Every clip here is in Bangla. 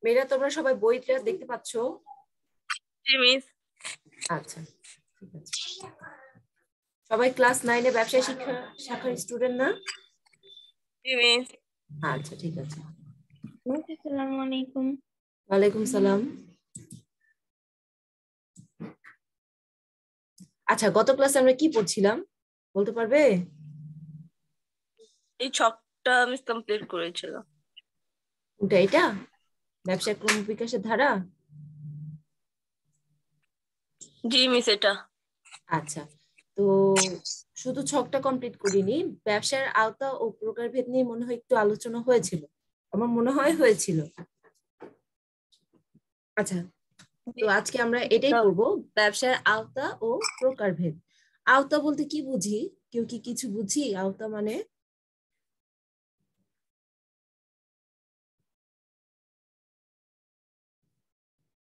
মেয়েরা তোমরা সবাই বইটা দেখতে পাচ্ছ? আচ্ছা, ঠিক আছে। সবাই ক্লাস 9-এ ব্যবসায় শিক্ষা শাখার স্টুডেন্ট না? আচ্ছা, ঠিক আছে। আসসালামু আলাইকুম। ওয়ালাইকুম সালাম। আচ্ছা, গত ক্লাসে আমরা কি পড়ছিলাম বলতে পারবে? এই ছকটা আমি কমপ্লিট করেছিলাম। কোনটা? এটা ব্যবসায় ক্রম বিকাশের ধারা? জি মিস, এটা। আচ্ছা, তো শুধু ছকটা কমপ্লিট করিনি, ব্যবসার আওতা ও প্রকারভেদ নিয়ে মনে হয় একটু আলোচনা হয়েছিল, আমার মনে হয় হয়েছিল। আচ্ছা, তো আজকে আমরা এটাই পড়বো, ব্যবসার আওতা ও প্রকারভেদ। আওতা বলতে কি বুঝি? কেউ কি কিছু বুঝি আওতা মানে?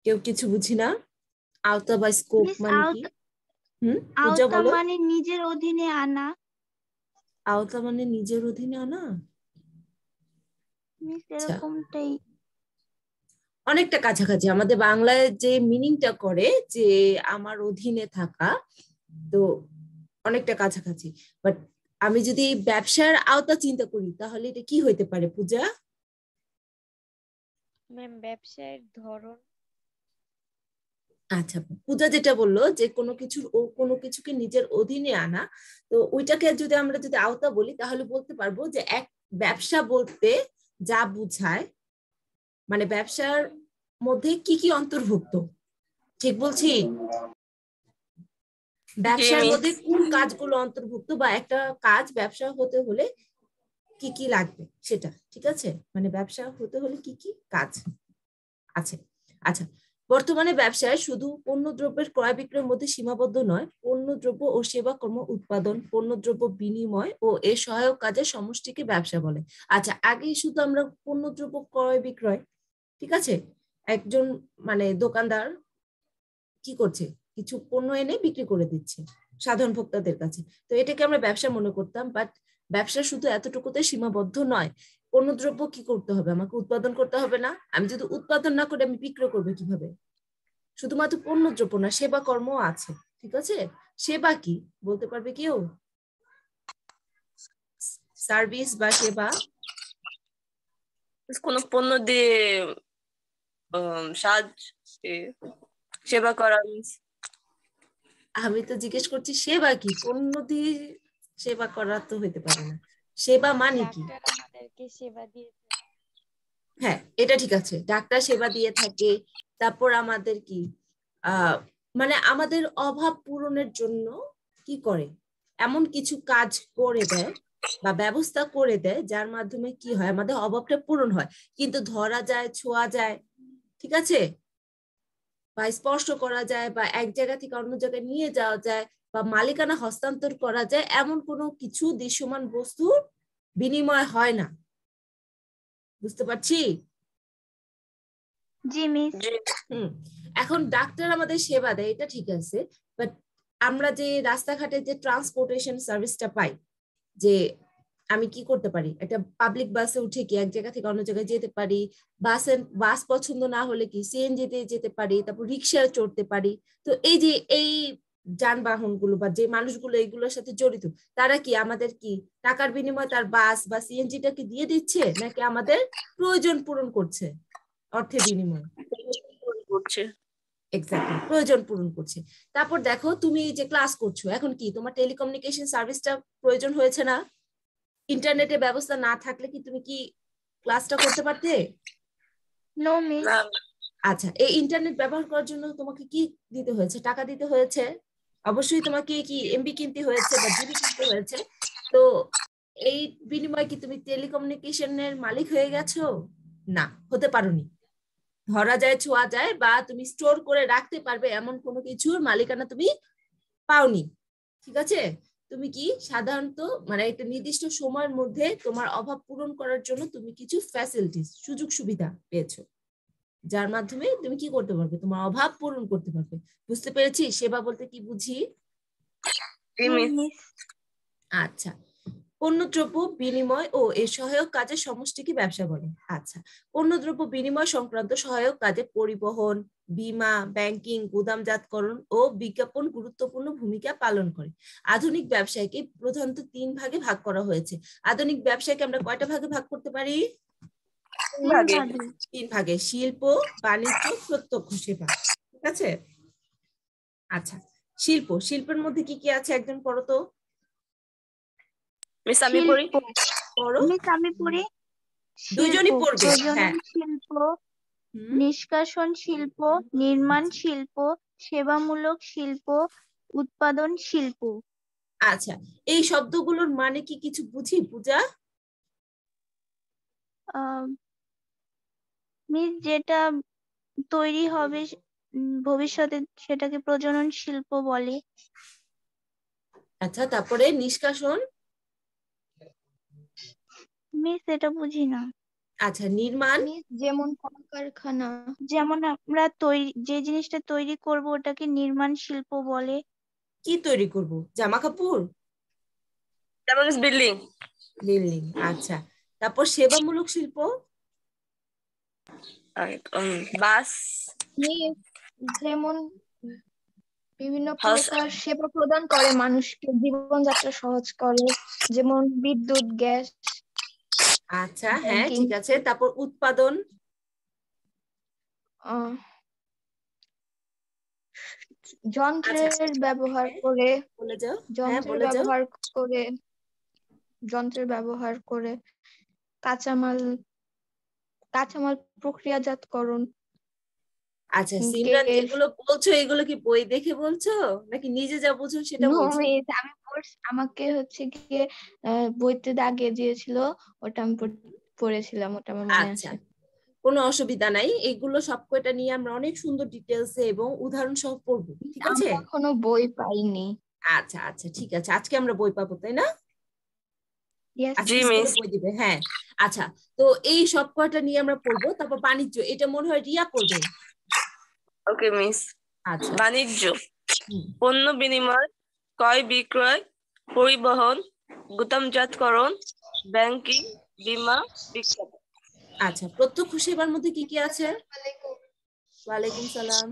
কেউ কিছু বুঝি না? আওতা বা স্কোপ মানে কি? পূজা আওতা বলো। মানে নিজের অধীনে আনা। আওতা মানে নিজের অধীনে আনা? এরকমটাই অনেকটা কাছাকাছি। আমাদের বাংলায় যে মিনিংটা করে যে আমার অধীনে থাকা, তো অনেকটা কাছাকাছি। বাট আমি যদি ব্যবসার আওতা চিন্তা করি তাহলে এটা কি হইতে পারে পূজা? ম্যাম, ব্যবসায়ের ধরন। আচ্ছা, পূজা যেটা বললো যে কোনো কিছুকে নিজের অধীনে আনা, তো ওইটাকে যদি আমরা আওতা বলি তাহলে বলতে পারবো যে এক ব্যবসা বলতে যা বুঝায়, মানে ব্যবসার মধ্যে কি কি অন্তর্ভুক্ত, ঠিক বলছি? ব্যবসার মধ্যে কোন কাজগুলো অন্তর্ভুক্ত, বা একটা কাজ ব্যবসা হতে হলে কি কি লাগবে সেটা, ঠিক আছে? মানে ব্যবসা হতে হলে কি কি কাজ আছে। আচ্ছা, বর্তমানে ব্যবসায় শুধু পণ্য দ্রব্যের ক্রয় বিক্রয়ের মধ্যে সীমাবদ্ধ নয়, পণ্য দ্রব্য ও সেবা কর্ম উৎপাদন, পণ্য দ্রব্য বিনিময় ও এর সহায়ক কাজের সমষ্টিকে ব্যবসা বলে। আচ্ছা, আগে শুধু আমরা পণ্য দ্রব্য ক্রয় বিক্রয়, ঠিক আছে, একজন মানে দোকানদার কি করছে, কিছু পণ্য এনে বিক্রি করে দিচ্ছে সাধারণ ভোক্তাদের কাছে, তো এটাকে আমরা ব্যবসা মনে করতাম। বাট ব্যবসা শুধু এতটুকুতে সীমাবদ্ধ নয়, পণ্যদ্রব্য কি করতে হবে, আমাকে উৎপাদন করতে হবে না? আমি যদি উৎপাদন না করে আমি বিক্রয় করবো কিভাবে? শুধুমাত্র পণ্যদ্রব্য না, সেবা কর্ম আছে, ঠিক আছে? সেবা কি বলতে পারবে কেউ? সার্ভিস বা সেবা? কোন পণ্য দিয়ে সেবা করা। আমি তো জিজ্ঞেস করছি সেবা কি, পণ্য দিয়ে সেবা করা তো হইতে পারে না। সেবা মানে কি? ডাক্তার আমাদেরকে সেবা দিয়ে থাকে। হ্যাঁ, এটা ঠিক আছে, ডাক্তার সেবা দিয়ে থাকে। তারপর আমাদের কি মানে আমাদের অভাব পূরণের জন্য কি করে, এমন কিছু কাজ করে দেয় বা ব্যবস্থা করে দেয় যার মাধ্যমে কি হয়, আমাদের অভাবটা পূরণ হয়, কিন্তু ধরা যায়, ছোঁয়া যায়, ঠিক আছে, বা স্পর্শ করা যায়, বা এক জায়গা থেকে অন্য জায়গায় নিয়ে যাওয়া যায়, বা মালিকানা হস্তান্তর করা যায়, এমন কোনো কিছু দৃশ্যমান বস্তুর বিনিময় হয় না। বুঝতে পারছি? জি মিস। এখন ডাক্তার আমাদের সেবা দেয়, এটা ঠিক আছে, বাট আমরা যে রাস্তাঘাটে যে ট্রান্সপোর্টেশন সার্ভিসটা পাই, যে আমি কি করতে পারি, একটা পাবলিক বাসে উঠে কি এক জায়গা থেকে অন্য জায়গায় যেতে পারি, বাস পছন্দ না হলে কি সিএনজি তে যেতে পারি, তারপর রিক্সায় চড়তে পারি। তো এই যে এই যানবাহন গুলো বা যে মানুষগুলো এইগুলোর সাথে জড়িত, তারা কি আমাদের কি টাকার বিনিময়ে তার বাস বা সিএনজিটা কি দিয়ে দিচ্ছে, নাকি আমাদের প্রয়োজন পূরণ করছে অর্থের বিনিময়ে? এক্স্যাক্টলি, প্রয়োজন পূরণ করছে। তারপর দেখো, তুমি যে ক্লাস করছো এখন, কি তোমার টেলিকমিউনিকেশন সার্ভিসটা প্রয়োজন হয়েছে না? ইন্টারনেটের ব্যবস্থা না থাকলে কি তুমি কি ক্লাসটা করতে পারতে? No miss. আচ্ছা, এই ইন্টারনেট ব্যবহার করার জন্য তোমাকে কি দিতে হয়েছে? টাকা দিতে হয়েছে, অবশ্যই। তোমাকে কি এমবি কিনতে হয়েছে বা জিবি কিনতে হয়েছে? তো এই বিনিময়ে কি তুমি টেলিকমিউনিকেশনের মালিক হয়ে গেছো? না, হতে পারোনি। ধরা যায়, ছোঁয়া যায়, বা তুমি স্টোর করে রাখতে পারবে এমন কোনো কিছুর মালিকানা তুমি পাওনি। ঠিক আছে, তুমি কি সাধারণত মানে একটা নির্দিষ্ট সময়ের মধ্যে তোমার অভাব পূরণ করার জন্য তুমি কিছু ফ্যাসিলিটিস, সুযোগ সুবিধা পেয়েছো, যার মাধ্যমে তুমি কি করতে পারবে, তোমার অভাব পূরণ করতে পারবে। বুঝতে পেরেছি সেবা বলতে কি বুঝি? জি মিস। মিস আচ্ছা, পণ্যদ্রব্য বিনিময় ও এর সহায়ক কাজের সমষ্টিকে ব্যবসা বলে। আচ্ছা, পণ্যদ্রব্য বিনিময় সংক্রান্ত সহায়ক কাজে পরিবহন, বীমা, ব্যাংকিং, গুদামজাতকরণ ও বিজ্ঞাপন গুরুত্বপূর্ণ ভূমিকা পালন করে। আধুনিক ব্যবসায়কে প্রধানত 3 ভাগে ভাগ করা হয়েছে। আধুনিক ব্যবসায়কে আমরা কয়টা ভাগে ভাগ করতে পারি? 3 ভাগে। ভাগে। 3 ভাগে, শিল্প, বাণিজ্য, প্রত্যক্ষ সেবা। ঠিক আছে, আচ্ছা শিল্প, শিল্পের মধ্যে কি কি আছে একজন পড়ো তো। মিস আমি পড়ি। পড়ো, মিস আমি পড়ি। দুইজনই শিল্প, পড়বে। প্রজনন হ্যাঁ, শিল্প, হুম, নিষ্কাশন শিল্প, নির্মাণ শিল্প, সেবামূলক শিল্প, উৎপাদন শিল্প। আচ্ছা এই শব্দগুলোর মানে কি কিছু বুঝি পূজা? মিস যেটা তৈরি হবে ভবিষ্যতে সেটাকে প্রজনন শিল্প বলে। আচ্ছা, তারপরে নিষ্কাশন? মিস এটা বুঝি না। আচ্ছা, নির্মাণ? মিস যেমন কলকারখানা, যেমন আমরা তৈরি যে জিনিসটা তৈরি করব ওটাকে নির্মাণ শিল্প বলে। কি তৈরি করব, জামা কাপড়? তারপর মিস বিল্ডিং। বিল্ডিং। আচ্ছা, তারপর সেবামূলক শিল্প? বাস, মিস যেমন বিভিন্ন হাউস। প্রকার সেবা প্রদান করে মানুষকে, জীবনযাত্রা সহজ করে, যেমন বিদ্যুৎ, গ্যাস, আচ্ছা হ্যাঁ ব্যাংকিং। ঠিক আছে, তারপর উৎপাদন? আচ্ছা, যন্ত্রের ব্যবহার হ্যাঁ, করে, বলে যাও। হ্যাঁ যন্ত্রের বলে যাও। ব্যবহার করে, যন্ত্রের ব্যবহার করে কাঁচামাল, কাঁচামাল প্রক্রিয়াজাতকরণ। আচ্ছা সিমরান, এর যেগুলো বলছো এগুলো কি বই দেখে বলছো নাকি নিজে যা বুঝো সেটা নো বলছো? মিস আমি আমাকে হচ্ছে গিয়ে বইতে দাগিয়ে দিয়েছিল, ওটা আমি পড়েছিলাম, ওটা আমার মনে আচ্ছা, আছে। কোনো অসুবিধা নাই, এগুলো সব কয়টা নিয়ে আমরা অনেক সুন্দর ডিটেলসে এবং উদাহরণ সহ পড়বো। ঠিক আমি আছে, এখনো বই পাইনি। আচ্ছা আচ্ছা ঠিক আছে, আজকে আমরা বই পাবো তাই না? ইয়েস আজকে জি স্কুলে মিস। বই দিবে, হ্যাঁ। আচ্ছা, তো এই সব কয়টা নিয়ে আমরা পড়বো। তারপর বাণিজ্য, এটা মনে হয় রিয়া করবে। ওকে মিস। আচ্ছা, বাণিজ্য, হুম, পণ্য বিনিময়, ক্রয় বিক্রয়, পরিবহন, গুদামজাতকরণ, ব্যাংকিং, বীমা, বিজ্ঞাপন। আচ্ছা প্রত্যক্ষ সেবার মধ্যে কি কি আছে? ওয়ালাইকুম সালাম।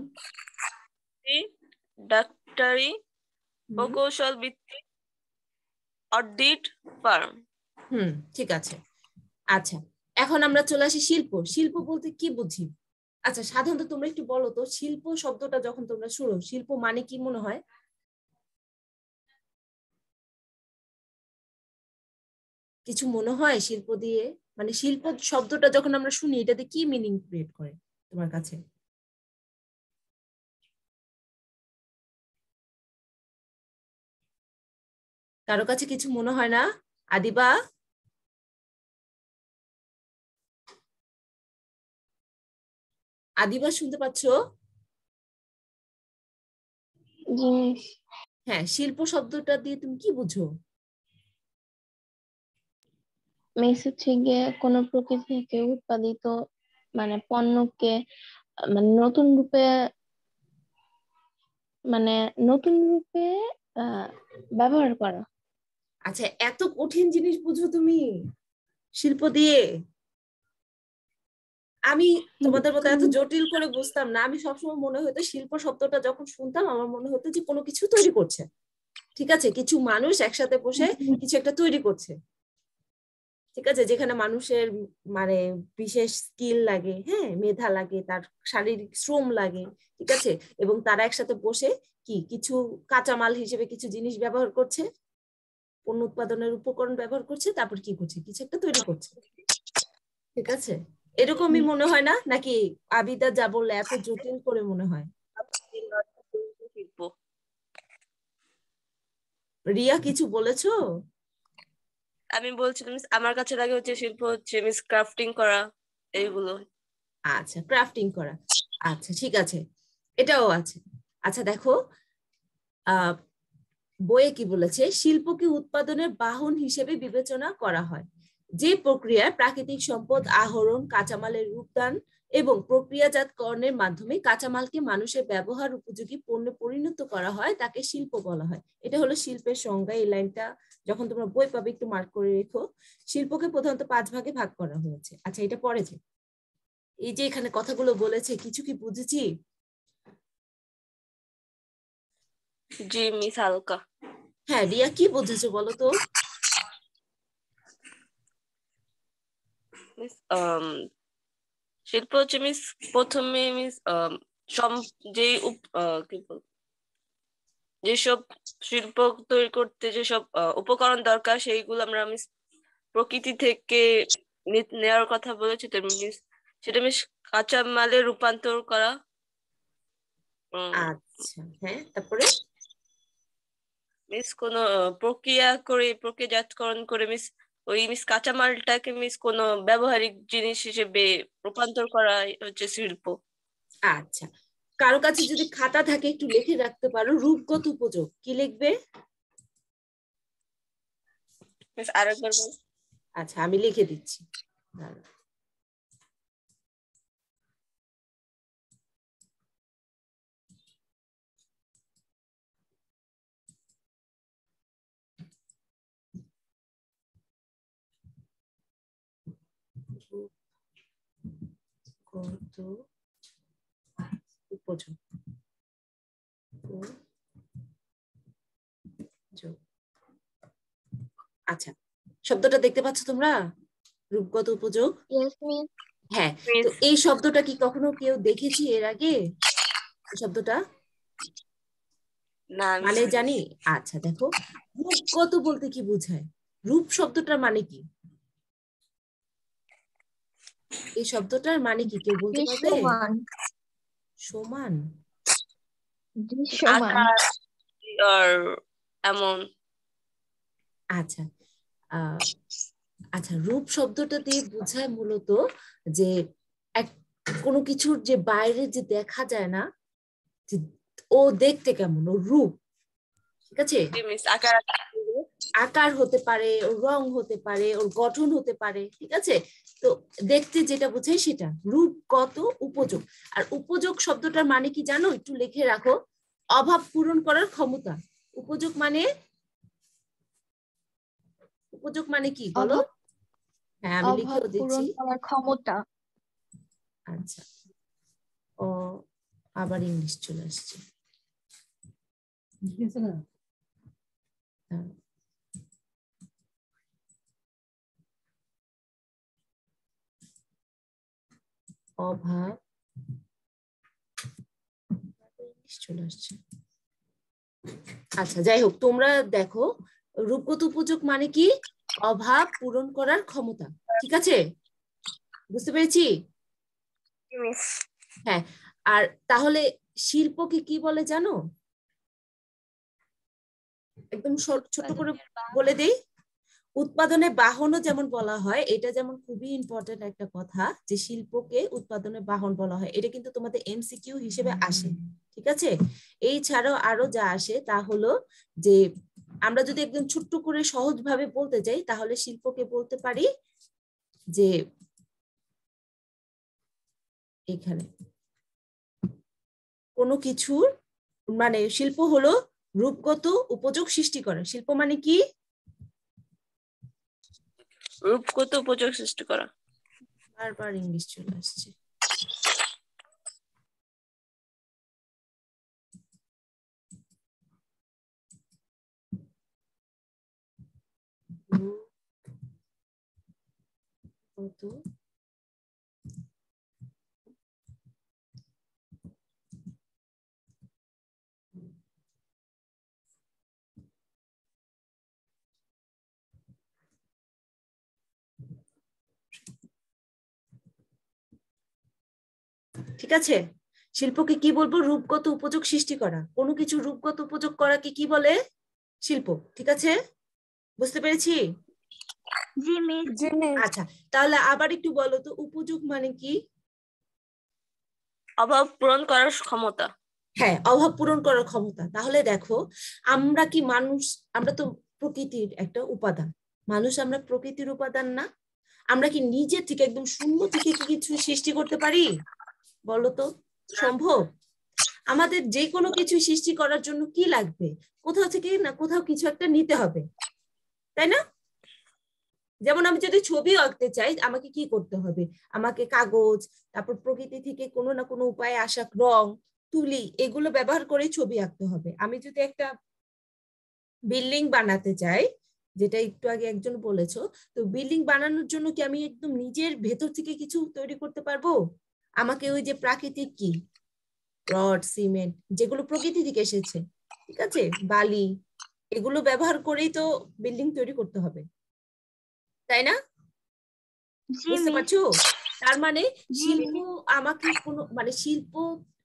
ডাক্তারি, হুম, প্রকৌশল ভিত্তিক, অডিট ফার্ম। হুম ঠিক আছে। আচ্ছা, এখন আমরা চলে আসি শিল্প। শিল্প বলতে কি বুঝি? আচ্ছা সাধারণত তোমরা একটু বলো তো, শিল্প শব্দটা যখন তোমরা শুনো, শিল্প মানে কি মনে হয়? কিছু মনে হয় শিল্প দিয়ে? মানে শিল্প শব্দটা যখন আমরা শুনি এটাতে কি মিনিং ক্রিয়েট করে তোমার কাছে? কারো কাছে কিছু মনে হয় না? আদিবা? আদিবা শুনতে পাচ্ছো? জি হ্যাঁ, শিল্প শব্দটা দিয়ে তুমি কি বুঝো? মিস হচ্ছে গিয়ে কোনো প্রকৃতি থেকে উৎপাদিত মানে পণ্যকে মানে মানে নতুন রূপে আহ ব্যবহার করা। আচ্ছা, এত কঠিন জিনিস বুঝো তুমি শিল্প দিয়ে? আমি তোমাদের মতো এত জটিল করে বুঝতাম না। আমি সবসময় মনে হতো শিল্প শব্দটা যখন শুনতাম আমার মনে হতো যে কোনো কিছু তৈরি করছে। ঠিক আছে, কিছু মানুষ একসাথে বসে কিছু একটা তৈরি করছে। ঠিক আছে, যেখানে মানুষের মানে বিশেষ স্কিল লাগে, হ্যাঁ, মেধা লাগে, তার শারীরিক শ্রম লাগে। ঠিক আছে, এবং তারা একসাথে বসে কি কিছু কাঁচামাল হিসেবে কিছু জিনিস ব্যবহার করছে, পণ্য উৎপাদনের উপকরণ ব্যবহার করছে, তারপর কি করছে, কিছু একটা তৈরি করছে। ঠিক আছে, এরকমই মনে হয় না নাকি? আবিদা যা বললে এত জটিল করে মনে হয়? শিল্প। রিয়া কিছু বলেছো? আমি বলছিলাম মিস, আমার কাছে লাগে হচ্ছে শিল্প হচ্ছে মিস ক্রাফটিং করা, এইগুলো। আচ্ছা, ক্রাফটিং করা। আচ্ছা, ঠিক আছে, এটাও আছে। আচ্ছা দেখো, বইয়ে কি বলেছে, শিল্পকে উৎপাদনের বাহন হিসেবে বিবেচনা করা হয় যে প্রক্রিয়ায় প্রাকৃতিক সম্পদ আহরণ, কাঁচামালের রূপদান এবং প্রক্রিয়াজাতকরণের মাধ্যমে কাঁচামালকে মানুষের ব্যবহার উপযোগী পণ্যে পরিণত করা হয় তাকে শিল্প বলা হয়। এটা হলো শিল্পের সংজ্ঞা। এই লাইনটা যখন তোমরা বই পাবে একটু মার্ক করে রেখো। শিল্পকে প্রধানত 5 ভাগে ভাগ করা হয়েছে। আচ্ছা, এটা পরে যে এই যে এখানে কথাগুলো বলেছে, কিছু কি বুঝেছি? জি মিস হালকা। হ্যাঁ রিয়া, কি বুঝেছো বলো তো? মিস শিল্প হচ্ছে মিস প্রথমে মিস যে কি বল, যেসব শিল্প তৈরি করতে যেসব উপকরণ দরকার সেইগুলো আমরা মিস প্রকৃতি থেকে নেওয়ার কথা বলেছি। তো মিস সেটা মিস কাঁচা মালে রূপান্তর করা। আচ্ছা, হ্যাঁ, তারপরে মিস কোন প্রক্রিয়াজাতকরণ করে মিস ওই মিস কাঁচামালটাকে মিস কোন ব্যবহারিক জিনিস হিসেবে রূপান্তর করা হচ্ছে শিল্প। আচ্ছা, কারো কাছে যদি খাতা থাকে একটু লিখে রাখতে পারো, রূপগত উপযোগ কি লিখবে? মিস আরেকবার বল। আচ্ছা, আমি লিখে দিচ্ছি। রূপগত উপযোগ। আচ্ছা, শব্দটা দেখতে পাচ্ছ তোমরা, রূপগত উপযোগ? হ্যাঁ, তো এই শব্দটা কি কখনো কেউ দেখেছি এর আগে শব্দটা? না মানে জানি। আচ্ছা দেখো, রূপগত বলতে কি বোঝায়? রূপ শব্দটার মানে কি? এই শব্দটার মানে কি কেউ বলতে পারবে? সমান, আকার আর এমন। আচ্ছা, আচ্ছা, রূপ শব্দটা দিয়ে বোঝায় মূলত যে এক কোনো কিছুর যে বাইরে যে দেখা যায় না, যে ও দেখতে কেমন, ও রূপ, ঠিক আছে? আকার হতে পারে, ওর রং হতে পারে, ওর গঠন হতে পারে, ঠিক আছে? তো দেখতে যেটা বোঝায় সেটা রূপগত উপযোগ। আর উপযোগ শব্দটার মানে কি জানো? একটু লিখে রাখো, অভাব পূরণ করার ক্ষমতা। উপযোগ মানে, উপযোগ মানে কি বলো? হ্যাঁ, আমি লিখেও দিচ্ছি। ক্ষমতা। আচ্ছা, ও আবার ইংলিশ চলে আসছে। অভাব চলে আসছে। আচ্ছা, যাই হোক, তোমরা দেখো, রূপগত উপযোগ মানে কি? অভাব পূরণ করার ক্ষমতা, ঠিক আছে? বুঝতে পেরেছি? হ্যাঁ, আর তাহলে শিল্পকে কি বলে জানো? একদম ছোট করে বলে দেই। উৎপাদনের বাহনও যেমন বলা হয়, এটা যেমন খুবই ইম্পর্টেন্ট একটা কথা যে শিল্পকে উৎপাদনের বাহন বলা হয়। এটা কিন্তু তোমাদের এমসিকিউ হিসেবে আসে, ঠিক আছে? এই ছাড়াও আরো যা আসে তা হলো যে আমরা যদি একদম ছোট্ট করে সহজভাবে বলতে যাই তাহলে শিল্পকে বলতে পারি যে এখানে কোনো কিছুর মানে শিল্প হলো রূপগত উপযোগ সৃষ্টি করা। শিল্প মানে কি? রূপগত উপযোগ সৃষ্টি করা। বারবার ইংলিশ চলে আসছে। ঠিক আছে, শিল্পকে কি বলবো? রূপগত উপযোগ সৃষ্টি করা। কোনো কিছু রূপগত উপযোগ করাকে কি বলে? শিল্প, ঠিক আছে? বুঝতে পেরেছি? আচ্ছা, তাহলে আবার একটু বলো তো, উপযোগ মানে কি? অভাব পূরণ করার ক্ষমতা। হ্যাঁ, অভাব পূরণ করার ক্ষমতা। তাহলে দেখো আমরা কি মানুষ, আমরা তো প্রকৃতির একটা উপাদান। মানুষ আমরা প্রকৃতির উপাদান না? আমরা কি নিজে থেকে একদম শূন্য থেকে কি কিছু সৃষ্টি করতে পারি? বলো তো, সম্ভব? আমাদের যে কোনো কিছু সৃষ্টি করার জন্য কি লাগবে? কোথাও থেকে না কোথাও কিছু একটা নিতে হবে, তাই না? যেমন আমি যদি ছবি আঁকতে চাই, আমাকে কি করতে হবে? আমাকে কাগজ, তারপর প্রকৃতি থেকে কোনো না কোনো উপায়ে আসা রং, তুলি, এগুলো ব্যবহার করে ছবি আঁকতে হবে। আমি যদি একটা বিল্ডিং বানাতে চাই, যেটা একটু আগে একজন বলেছো, তো বিল্ডিং বানানোর জন্য কি আমি একদম নিজের ভেতর থেকে কিছু তৈরি করতে পারবো? আমাকে ওই যে প্রাকৃতিক কি রড, সিমেন্ট, যেগুলো প্রকৃতি থেকে এসেছে, ঠিক আছে, বালি, এগুলো ব্যবহার করেই তো বিল্ডিং তৈরি করতে হবে, তাই না? বুঝতে পারছো? তার মানে শিল্প আমাকে কোনো মানে শিল্প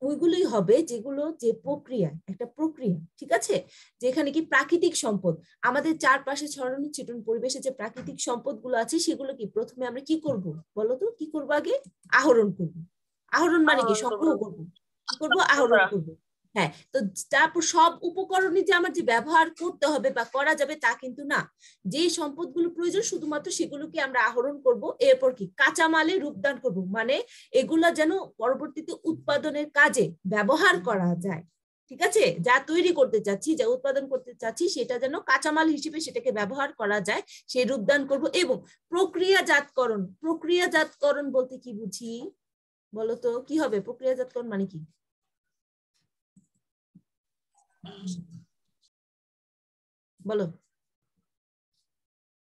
ওইগুলোই হবে যেগুলো যে প্রক্রিয়া, একটা প্রক্রিয়া, ঠিক আছে, যেখানে কি প্রাকৃতিক সম্পদ আমাদের চারপাশে ছড়ানো ছিটানো পরিবেশে যে প্রাকৃতিক সম্পদ গুলো আছে সেগুলো কি প্রথমে আমরা কি করব বলো তো? কি করবো? আগে আহরণ করব। আহরণ মানে কি? সংগ্রহ করব। কি করব? আহরণ করব। হ্যাঁ, তো তারপর সব উপকরণই যে আমার যে ব্যবহার করতে হবে বা করা যাবে তা কিন্তু না। যে সম্পদগুলো প্রয়োজন শুধুমাত্র সেগুলোকে আমরা আহরণ করব, এরপর কি কাঁচামালে রূপদান করব, মানে এগুলা যেন পরবর্তীতে উৎপাদনের কাজে ব্যবহার করা যায়, ঠিক আছে? যা তৈরি করতে চাচ্ছি, যা উৎপাদন করতে চাচ্ছি, সেটা যেন কাঁচামাল হিসেবে সেটাকে ব্যবহার করা যায়, সেই রূপদান করব। এবং প্রক্রিয়াজাতকরণ, প্রক্রিয়াজাতকরণ বলতে কি বুঝি বলতো? কি হবে প্রক্রিয়াজাতকরণ মানে? কি বলো,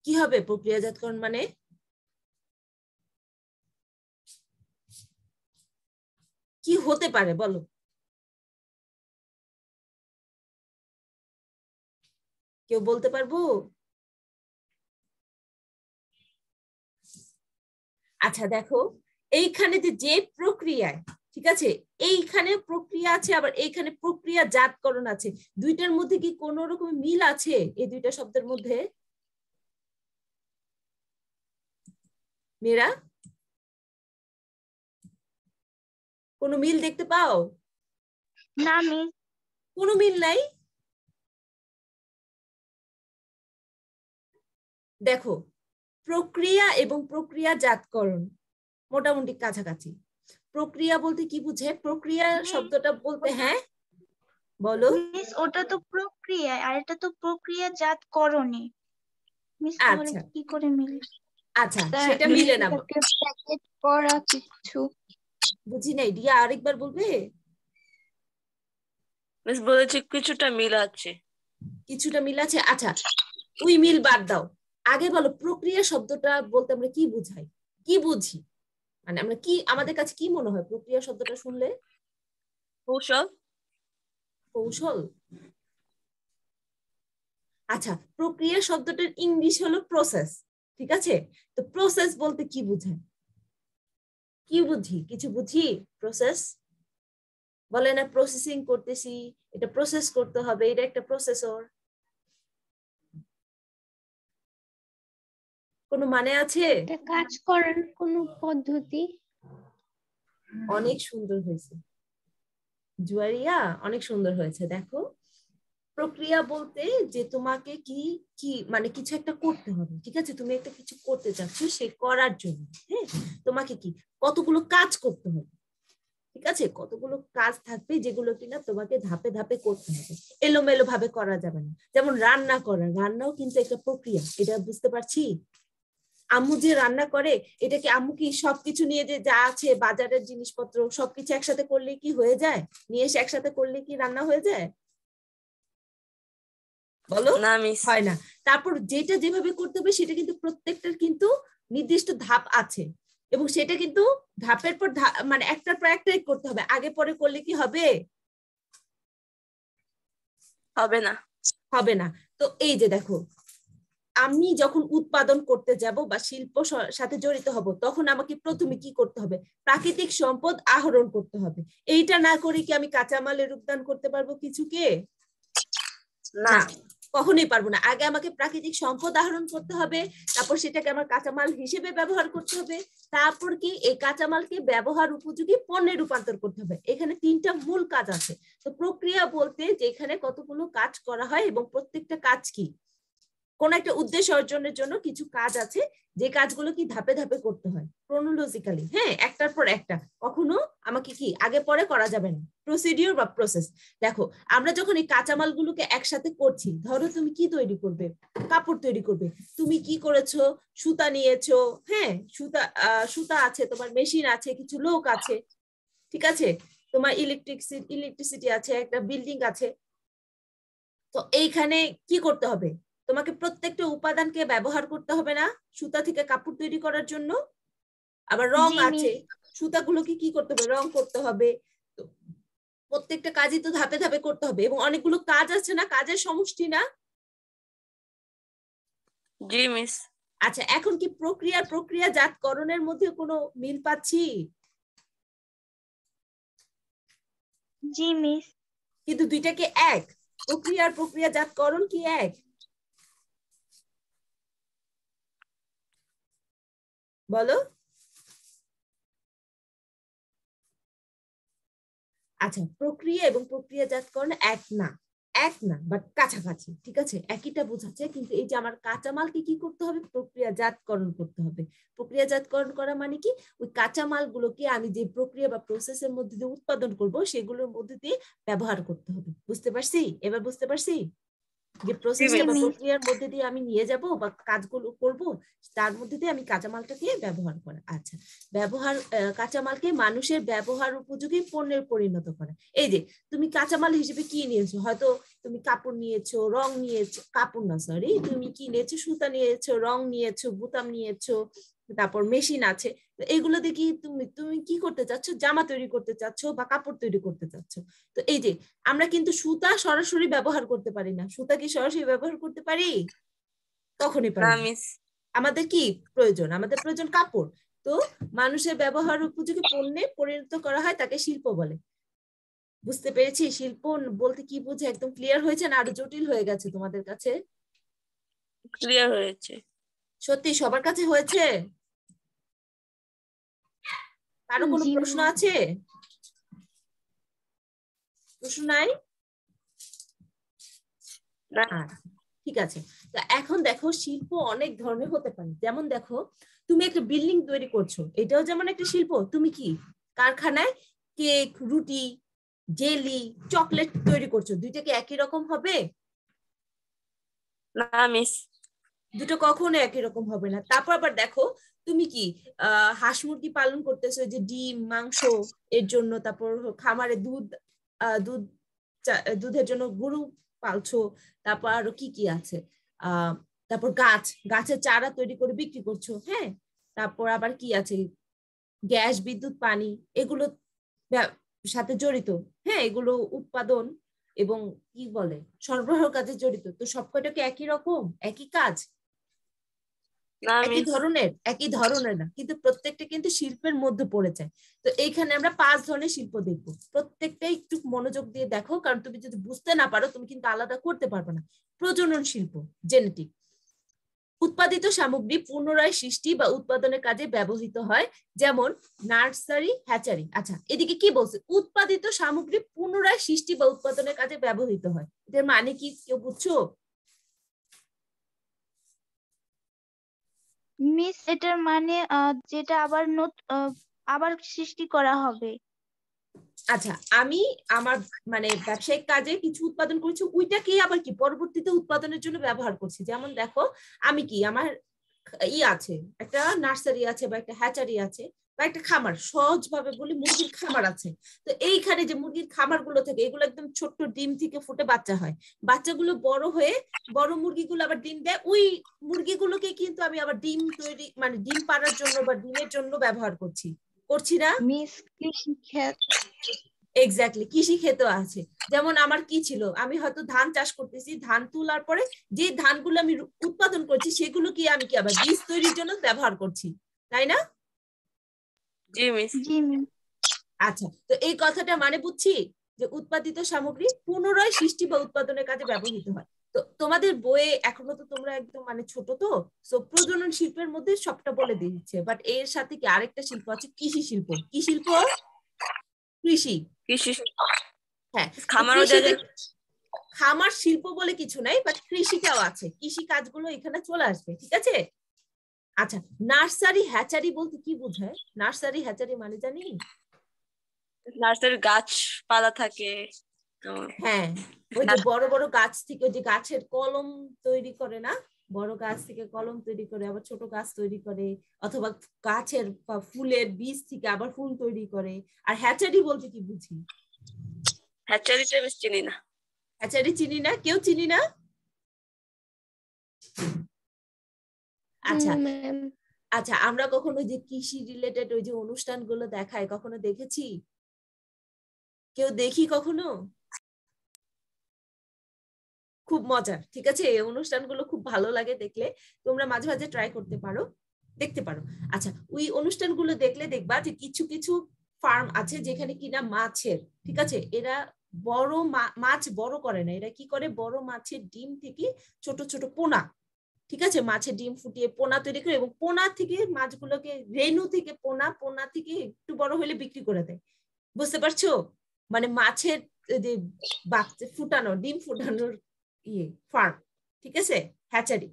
কি হবে প্রক্রিয়াজাতকরণ মানে? কি হতে পারে বলো? কেউ বলতে পারবো? আচ্ছা দেখো, এইখানে যে প্রক্রিয়ায়, ঠিক আছে, এইখানে প্রক্রিয়া আছে, আবার এইখানে প্রক্রিয়াজাতকরণ আছে, দুইটার মধ্যে কি কোন রকম মিল আছে? এই দুইটা শব্দের মধ্যে মেয়েরা কোনো মিল দেখতে পাও? না মিস। কোনো মিল নাই? দেখো, প্রক্রিয়া এবং প্রক্রিয়াজাতকরণ মোটামুটি কাছাকাছি। প্রক্রিয়া বলতে কি বুঝে? প্রক্রিয়া শব্দটা বলতে, হ্যাঁ বলো। মিস ওটা তো প্রক্রিয়া আর এটা তো প্রক্রিয়াজাতকরণে। মিস তাহলে আচ্ছা কি করে মিলে? আচ্ছা, সেটা মিলে না। প্যাকেট করা কিছু বুঝি নাই, রিয়া আরেকবার বলবে? মিস বলেছি কিছুটা মিল আছে। কিছুটা মিল আছে। আচ্ছা, ওই মিল বাদ দাও, আগে বলো প্রক্রিয়া শব্দটা বলতে আমরা কি বুঝাই, কি বুঝি? মানে আমরা কি, আমাদের কাছে কি মনে হয় প্রক্রিয়া শব্দটা শুনলে? কৌশল। কৌশল? আচ্ছা, প্রক্রিয়া শব্দটার ইংলিশ হলো প্রসেস, ঠিক আছে? তো প্রসেস বলতে কি বুঝায়? কি বুঝি? কিছু বুঝি? প্রসেস বলে না, প্রসেসিং করতেছি, এটা প্রসেস করতে হবে, এটা একটা প্রসেসর, কোনো মানে আছে? এটা কাজ করার কোনো পদ্ধতি। অনেক সুন্দর হয়েছে জুয়ারিয়া, অনেক সুন্দর হয়েছে। দেখো, প্রক্রিয়া বলতে যে তোমাকে কি কি মানে কিছু একটা করতে হবে, ঠিক আছে, তুমি একটা কিছু করতে চাচ্ছ, সে করার জন্য হ্যাঁ তোমাকে কি কতগুলো কাজ করতে হবে, ঠিক আছে, কতগুলো কাজ থাকবে যেগুলো কিনা তোমাকে ধাপে ধাপে করতে হবে, এলোমেলো ভাবে করা যাবে না। যেমন রান্না করা, রান্নাও কিন্তু একটা প্রক্রিয়া, এটা বুঝতে পারছি। আম্মু যে রান্না করে, এটা কি আম্মু কি সবকিছু নিয়ে যে যা আছে বাজারের জিনিসপত্র সবকিছু একসাথে করলে কি হয়ে যায়? নিয়ে এসে একসাথে করলে কি রান্না হয়ে যায়? বলো, না মিস। হয় না। তারপর যেটা যেভাবে করতে হবে সেটা কিন্তু প্রত্যেকটার কিন্তু নির্দিষ্ট ধাপ আছে, এবং সেটা কিন্তু ধাপের পর মানে একটার পর একটাই করতে হবে, আগে পরে করলে কি হবে? হবে না। হবে না। তো এই যে দেখো, আমি যখন উৎপাদন করতে যাব বা শিল্প সাথে জড়িত হব, তখন আমাকে প্রথমে কি করতে হবে? প্রাকৃতিক সম্পদ আহরণ করতে হবে। এইটা না করে কি আমি কাঁচামালের রূপদান করতে পারবো কিছুকে? না। কখনোই পারবো না। আগে আমাকে প্রাকৃতিক সম্পদ আহরণ করতে হবে, তারপর সেটাকে আমার কাঁচামাল হিসেবে ব্যবহার করতে হবে, তারপর কি এই কাঁচামালকে ব্যবহার উপযোগী পণ্যে রূপান্তর করতে হবে। এখানে তিনটা মূল কাজ আছে। তো প্রক্রিয়া বলতে যেখানে কতগুলো কাজ করা হয় এবং প্রত্যেকটা কাজ কি, কোন একটা উদ্দেশ্য অর্জনের জন্য কিছু কাজ আছে যে কাজগুলো কি ধাপে ধাপে করতে হয় ক্রোনোলজিক্যালি, হ্যাঁ, একটার পর একটা, কখনো আমাকে কি আগে পরে করা যাবে না, প্রসিডিউর বা প্রসেস। দেখো আমরা যখন এই কাঁচামালগুলোকে একসাথে করছি, ধরো তুমি কি তৈরি করবে, কাপড় তৈরি করবে, তুমি কি করেছো, সুতা নিয়েছো, হ্যাঁ, সুতা আছে, তোমার মেশিন আছে, কিছু লোক আছে, ঠিক আছে, তোমার ইলেকট্রিসিটি আছে, একটা বিল্ডিং আছে। তো এইখানে কি করতে হবে, তোমাকে প্রত্যেকটা উপাদানকে ব্যবহার করতে হবে না সুতা থেকে কাপড় তৈরি করার জন্য। আবার রং আছে, সুতাগুলোকে কি করতে হবে, রং করতে হবে। তো প্রত্যেকটা কাজই তো ধাপে ধাপে করতে হবে এবং অনেকগুলো কাজ আছে না, কাজের সমষ্টি না। জি মিস। আচ্ছা, এখন কি প্রক্রিয়াজাতকরণের মধ্যে কোনো মিল পাচ্ছি? জি মিস। কিন্তু দুইটা কি এক? প্রক্রিয়াজাতকরণ কি এক? বলো। আচ্ছা, প্রক্রিয়া এবং প্রক্রিয়াজাতকরণ এক না বাট কাছাকাছি, ঠিক আছে, একইটা বোঝাচ্ছে। কিন্তু এই যে আমার কাঁচামালকে কি করতে হবে, প্রক্রিয়াজাতকরণ করতে হবে। প্রক্রিয়াজাতকরণ করা মানে কি, ওই কাঁচামালগুলোকে আমি যে প্রক্রিয়া বা প্রসেসের মধ্যে দিয়ে উৎপাদন করব সেগুলোর মধ্যে দিয়ে ব্যবহার করতে হবে। বুঝতে পারছি? এবার বুঝতে পারছি যে প্রসেসটা বা প্রক্রিয়ার মধ্যে দিয়ে আমি নিয়ে যাব বা কাজগুলো করব, তার মধ্যে দিয়ে আমি কাঁচামালটাকে ব্যবহার করা। আচ্ছা, কাঁচামালকে মানুষের ব্যবহার উপযোগী পণ্যের পরিণত করা। এই যে তুমি কাঁচামাল হিসেবে কি নিয়েছো, হয়তো তুমি কাপড় নিয়েছো, রং নিয়েছো, কাপড় না সরি, তুমি কি নিয়েছো, সুতা নিয়েছো, রং নিয়েছো, বোতাম নিয়েছো, তারপর মেশিন আছে। এইগুলো দিয়ে কি তুমি কি করতে চাচ্ছ, জামা তৈরি করতে চাচ্ছ বা কাপড় তৈরি করতে চাচ্ছ। তো এই যে আমরা কিন্তু সুতা সরাসরি ব্যবহার করতে পারি না। সুতা কি সরাসরি ব্যবহার করতে পারি? কখনই পারি না। আমাদের কি প্রয়োজন, আমাদের প্রয়োজন কাপড়। তো মানুষের ব্যবহার উপযোগী পণ্যে পরিণত করা হয়, তাকে শিল্প বলে। বুঝতে পেরেছি? শিল্প বলতে কি বুঝে, একদম ক্লিয়ার হয়েছে না আরো জটিল হয়ে গেছে তোমাদের কাছে? ক্লিয়ার হয়েছে। সত্যি সবার কাছে হয়েছে? কারো কোনো প্রশ্ন আছে? প্রশ্ন নাই? ঠিক আছে। তো এখন দেখো, শিল্প অনেক ধরনের হতে পারে। যেমন দেখো, তুমি একটা বিল্ডিং তৈরি করছো, এটাও যেমন একটা শিল্প। তুমি কি কারখানায় কেক, রুটি, জেলি, চকলেট তৈরি করছো, দুইটা কি একই রকম হবে? না মিস, দুটো কখনো একই রকম হবে না। তারপর আবার দেখো, তুমি কি হাঁস মুরগি পালন করতেছো, যে ডিম, মাংস এর জন্য, তারপর খামারে দুধের জন্য গরু পালছো, তারপর আরো কি কি আছে, তারপর গাছের চারা তৈরি করে বিক্রি করছো, হ্যাঁ, তারপর আবার কি আছে, গ্যাস, বিদ্যুৎ, পানি, এগুলো সাথে জড়িত, হ্যাঁ, এগুলো উৎপাদন এবং কি বলে সরবরাহ কাজে জড়িত। তো সবকটা কি একই রকম, একই কাজ, একই ধরনের না, কিন্তু প্রত্যেকটা কিন্তু শিল্পের মধ্যে পড়ে যায়। তো এইখানে আমরা 5 ধরনের শিল্প দেখবো। প্রত্যেকটাই একটু মনোযোগ দিয়ে দেখো, কারণ তুমি যদি বুঝতে না পারো তুমি কিন্তু আলাদা করতে পারবে না। প্রজনন শিল্প, জেনেটিক। উৎপাদিত সামগ্রী পুনরায় সৃষ্টি বা উৎপাদনের কাজে ব্যবহৃত হয়, যেমন নার্সারি, হ্যাচারি। আচ্ছা, এদিকে কি বলছে, উৎপাদিত সামগ্রী পুনরায় সৃষ্টি বা উৎপাদনের কাজে ব্যবহৃত হয়, এটার মানে কি কেউ বুঝছো? মিস, এটার মানে যেটা আবার সৃষ্টি করা হবে। আচ্ছা, আমি আমার মানে ব্যবসায়িক কাজে কিছু উৎপাদন করছি, ওইটাকে আবার কি পরবর্তীতে উৎপাদনের জন্য ব্যবহার করছি। যেমন দেখো, আমি কি আমার আছে, একটা নার্সারি আছে বা একটা হ্যাচারি আছে বা একটা খামার, সহজ ভাবে বলি মুরগির খামার আছে। তো এইখানে যে মুরগির খামার গুলো থেকে, এগুলো একদম ছোট্ট ডিম থেকে ফুটে বাচ্চা হয়, বাচ্চাগুলো বড় হয়ে বড় মুরগিগুলো আবার ডিম দেয়, ওই মুরগিগুলোকে কিন্তু আমি আবার ডিম তৈরি মানে ডিম পাড়ার জন্য বা ডিমের জন্য ব্যবহার করছি না মিস? কৃষিক্ষেত, এক্স্যাক্টলি, কৃষি ক্ষেত আছে। যেমন আমার কি ছিল, আমি হয়তো ধান চাষ করতেছি, ধান তোলার পরে যে ধানগুলো আমি উৎপাদন করছি সেগুলো কি আমি কি আবার বীজ তৈরির জন্য ব্যবহার করছি, তাই না? জি মিস। আচ্ছা, তো এই কথাটা মানে বুঝছি যে উৎপাদিত সামগ্রী পুনরায় সৃষ্টি বা উৎপাদনের কাজে ব্যবহৃত হয়। তো তোমাদের বইয়ে এখনো তো তোমরা একদম মানে ছোট, তো সো প্রজনন শিল্পের মধ্যে সবটা বলে দিচ্ছে, বাট এর সাথে কি আরেকটা শিল্প আছে, কৃষি শিল্প। কি শিল্প? কৃষি। কৃষি হ্যাঁ, তো খামারও কৃষিতে খামার শিল্প বলে কিছু নাই, বাট কৃষিটাও আছে, কৃষি কাজগুলো এখানে চলে আসবে, ঠিক আছে? আচ্ছা, নার্সারি হ্যাচারি বলতে কি বোঝায়? নার্সারি হ্যাচারি মানে জানি? নার্সারির গাছপালা থাকে। হ্যাঁ, ওই যে বড় বড় গাছ থেকে ওই যে গাছের কলম তৈরি করে না, বড় গাছ থেকে কলম তৈরি করে, আবার ছোট গাছ তৈরি করে, অথবা গাছের বা ফুলের বীজ থেকে আবার ফুল তৈরি করে। আর হ্যাচারি বলতে কি বুঝি? হ্যাচারিটা আমি চিনি না। হ্যাচারি চিনি না? কেউ চিনি না? আচ্ছা আচ্ছা, আমরা কখনো যে কৃষি রিলেটেড ওই যে অনুষ্ঠানগুলো দেখায় কখনো দেখেছি? কেউ দেখি কখনো? খুব মজার, ঠিক আছে? এই অনুষ্ঠানগুলো খুব ভালো লাগে দেখলে, তোমরা মাঝে মাঝে ট্রাই করতে পারো, দেখতে পারো। আচ্ছা, ওই অনুষ্ঠানগুলো দেখলে দেখবা যে কিছু কিছু ফার্ম আছে যেখানে কিনা মাছের, ঠিক আছে, এরা বড় মাছ বড় করে না, এরা কি করে, বড় মাছের ডিম থেকে ছোট ছোট পোনা, ঠিক আছে, মাছের ডিম ফুটিয়ে পোনা তৈরি করে, এবং পোনা থেকে মাছগুলোকে রেণু থেকে পোনা, পোনা থেকে একটু বড় হলে বিক্রি করে দেয়। বুঝতে পারছো? মানে মাছের যে বাচ্চা ফুটানো, ডিম ফুটানোর ফার্ম, ঠিক আছে, হ্যাচারি।